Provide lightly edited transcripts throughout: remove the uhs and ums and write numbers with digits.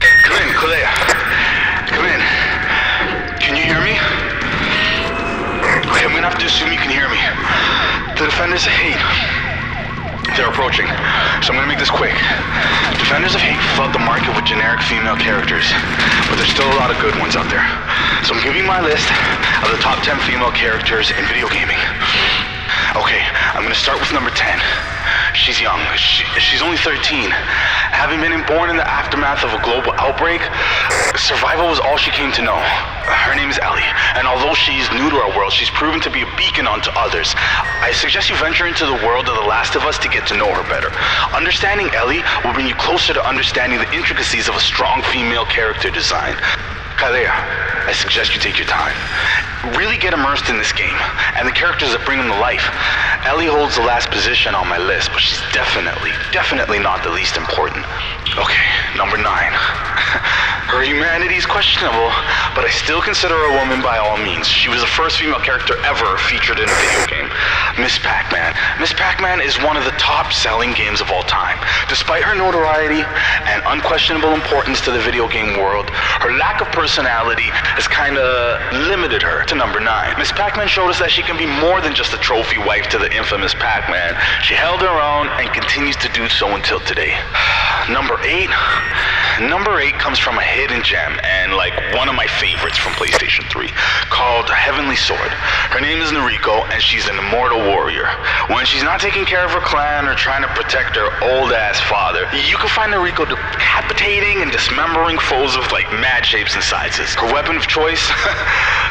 Come in, Kalea. Come in. Can you hear me? Okay, I'm gonna have to assume you can hear me. The Defenders of Hate. They're approaching, so I'm gonna make this quick. Defenders of Hate flood the market with generic female characters, but there's still a lot of good ones out there. So I'm giving my list of the top 10 female characters in video gaming. Okay, I'm gonna start with number 10. She's young. She's only 13. Having been born in the aftermath of a global outbreak, survival was all she came to know. Her name is Ellie, and although she's new to our world, she's proven to be a beacon unto others. I suggest you venture into the world of The Last of Us to get to know her better. Understanding Ellie will bring you closer to understanding the intricacies of a strong female character design. Kalea, I suggest you take your time. Really get immersed in this game, and the characters that bring them to life. Ellie holds the last position on my list, but she's definitely not the least important. Okay, number 9. Her humanity is questionable, but I still consider her a woman by all means. She was the first female character ever featured in a video game. Miss Pac-Man. Miss Pac-Man is one of the top-selling games of all time. Despite her notoriety and unquestionable importance to the video game world, her lack of personality has kinda limited her to number 9. Miss Pac-Man showed us that she can be more than just a trophy wife to the infamous Pac-Man. She held her own and continues to do so until today. Number 8. Number 8 comes from a hidden gem and like one of my favorites from PlayStation 3, called Heavenly Sword. Her name is Nariko, and she's an immortal warrior. When she's not taking care of her clan or trying to protect her old-ass father, you can find Nariko decapitating and dismembering foes of like mad shapes and sizes. Her weapon of choice?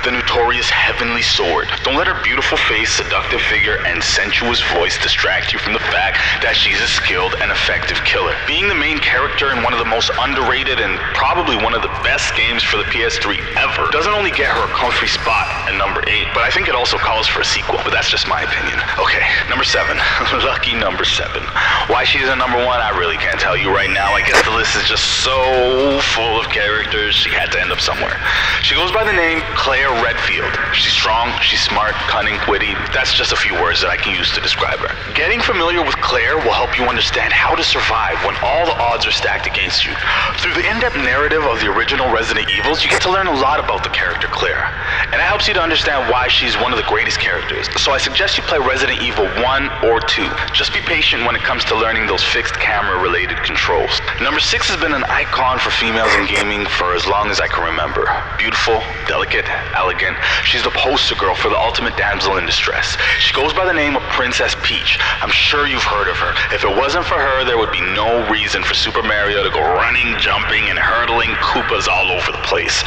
The notorious Heavenly Sword. Don't let her beautiful face, seductive figure, and sensuous voice distract you from the fact that she's a skilled and effective killer. Being the main character in one of the most underrated and probably one of the best games for the PS3 ever doesn't only get her a comfy spot at number 8, but I think it also calls for a sequel, but that's just my opinion. Okay, number 7. Lucky number 7. Why she's a number 1, I really can't tell you right now. I guess the list is just so full of characters, she had to end up somewhere. She goes by the name Claire Redfield. She's strong, she's smart, cunning, witty. That's just a few words that I can use to describe her. Getting familiar with Claire will help you understand how to survive when all the odds are stacked against you. Through the in-depth narrative of the original Resident Evils, you get to learn a lot about the character Claire, and it helps you to understand why she's one of the greatest characters. So I suggest you play Resident Evil 1 or 2. Just be patient when it comes to learning those fixed camera related controls. Number 6 has been an icon for females in gaming for as long as I can remember. Beautiful, delicate, elegant. She's the poster girl for the ultimate damsel in distress. She goes by the name of Princess Peach. I'm sure you've heard of her. If it wasn't for her, there would be no reason for Super Mario to go running, jumping, and hurdling Koopas all over the place.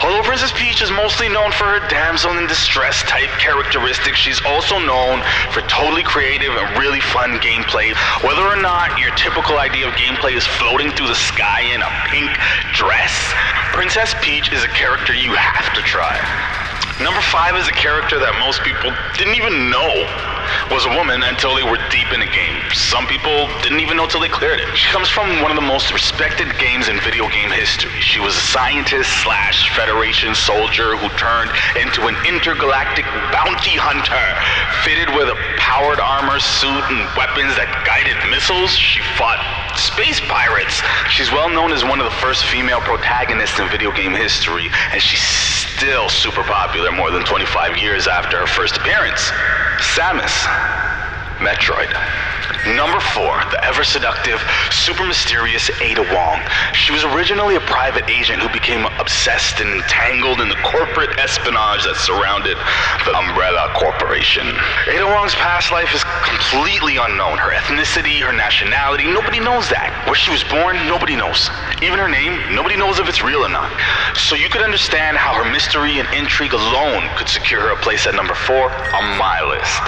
Although Princess Peach is mostly known for her damsel in distress type characteristics, she's also known for totally creative and really fun gameplay. Whether or not your typical idea of gameplay is floating through the sky in a pink dress, Princess Peach is a character you have to try. Number 5 is a character that most people didn't even know was a woman until they were deep in the game. Some people didn't even know till they cleared it. She comes from one of the most respected games in video game history. She was a scientist / Federation soldier who turned into an intergalactic bounty hunter. Fitted with a powered armor suit and weapons that guided missiles, she fought space pirates. She's well known as one of the first female protagonists in video game history, and she's still super popular more than 25 years after her first appearance. Samus. Metroid. Number 4, the ever-seductive, super mysterious Ada Wong. She was originally a private agent who became obsessed and entangled in the corporate espionage that surrounded the Umbrella Corporation. Ada Wong's past life is completely unknown. Her ethnicity, her nationality, nobody knows that. Where she was born, nobody knows. Even her name, nobody knows if it's real or not. So you could understand how her mystery and intrigue alone could secure her a place at number 4 on my list.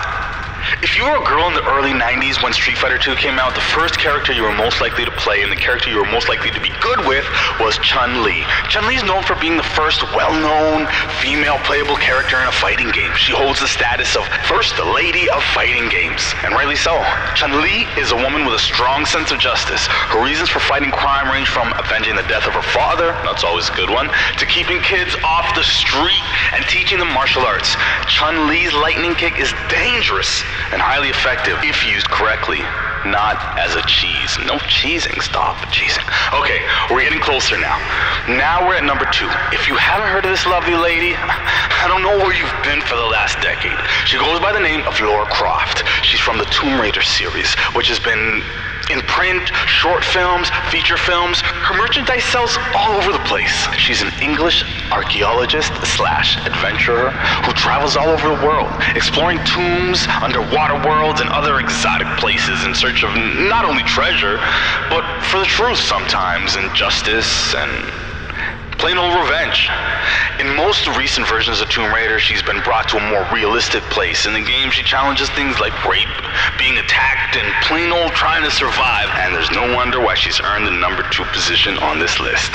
If you were a girl in the early 90s when Street Fighter 2 came out, the first character you were most likely to play and the character you were most likely to be good with was Chun-Li. Chun-Li is known for being the first well-known female playable character in a fighting game. She holds the status of First Lady of Fighting Games, and rightly so. Chun-Li is a woman with a strong sense of justice. Her reasons for fighting crime range from avenging the death of her father, that's always a good one, to keeping kids off the street and teaching them martial arts. Chun-Li's lightning kick is dangerous and highly effective if used correctly. not as a cheese. No cheesing, stop cheesing. Okay, we're getting closer now. Now we're at number 2. If you haven't heard of this lovely lady, I don't know where you've been for the last decade. She goes by the name of Lara Croft. She's from the Tomb Raider series, which has been in print, short films, feature films. Her merchandise sells all over the place. She's an English archaeologist / adventurer who travels all over the world, exploring tombs, underwater worlds, and other exotic places in search of not only treasure, but for the truth sometimes, and justice, and plain old revenge. In most recent versions of Tomb Raider, she's been brought to a more realistic place. In the game, she challenges things like rape, being attacked, and plain old trying to survive. And there's no wonder why she's earned the number 2 position on this list.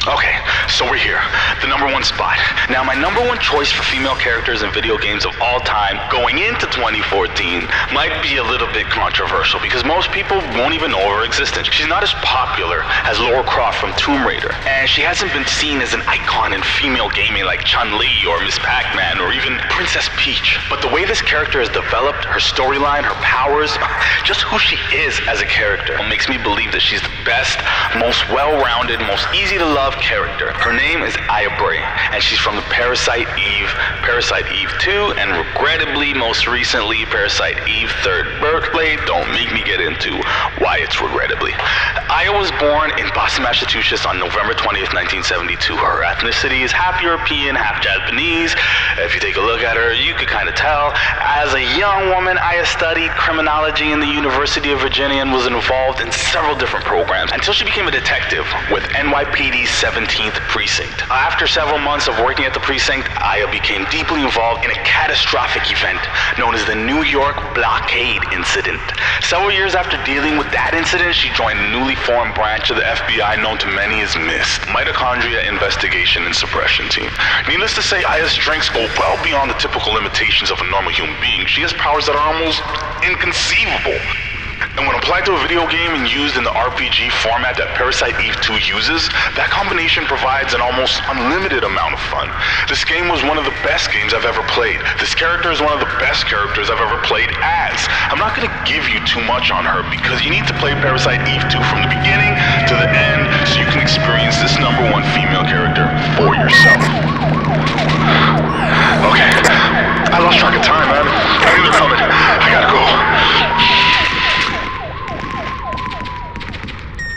Okay, so we're here, the number 1 spot. Now, my number 1 choice for female characters in video games of all time going into 2014 might be a little bit controversial because most people won't even know her existence. She's not as popular as Lara Croft from Tomb Raider, and she hasn't been seen as an icon in female gaming like Chun-Li or Miss Pac-Man or even Princess Peach. But the way this character has developed, her storyline, her powers, just who she is as a character, makes me believe that she's the best, most well-rounded, most easy to love character. Her name is Brea, and she's from the Parasite Eve 2, and regrettably, most recently, Parasite Eve 3rd birthday. Don't make me get into why it's regrettably. Aya was born in Boston, Massachusetts on November 20th, 1972. Her ethnicity is half European, half Japanese. If you take a look at her, you could kind of tell. As a young woman, Aya studied criminology in the University of Virginia and was involved in several different programs until she became a detective with NYPD's 17th Precinct. After several months of working at the precinct, Aya became deeply involved in a catastrophic event known as the New York Blockade Incident. Several years after dealing with that incident, she joined a newly formed branch of the FBI known to many as MIST, Mitochondria Investigation and Suppression Team. Needless to say, Aya's strengths go well beyond the typical limitations of a normal human being. She has powers that are almost inconceivable. And when applied to a video game and used in the RPG format that Parasite Eve 2 uses, that combination provides an almost unlimited amount of fun. This game was one of the best games I've ever played. This character is one of the best characters I've ever played as. I'm not going to give you too much on her because you need to play Parasite Eve 2 from the beginning to the end so you can experience this number 1 female character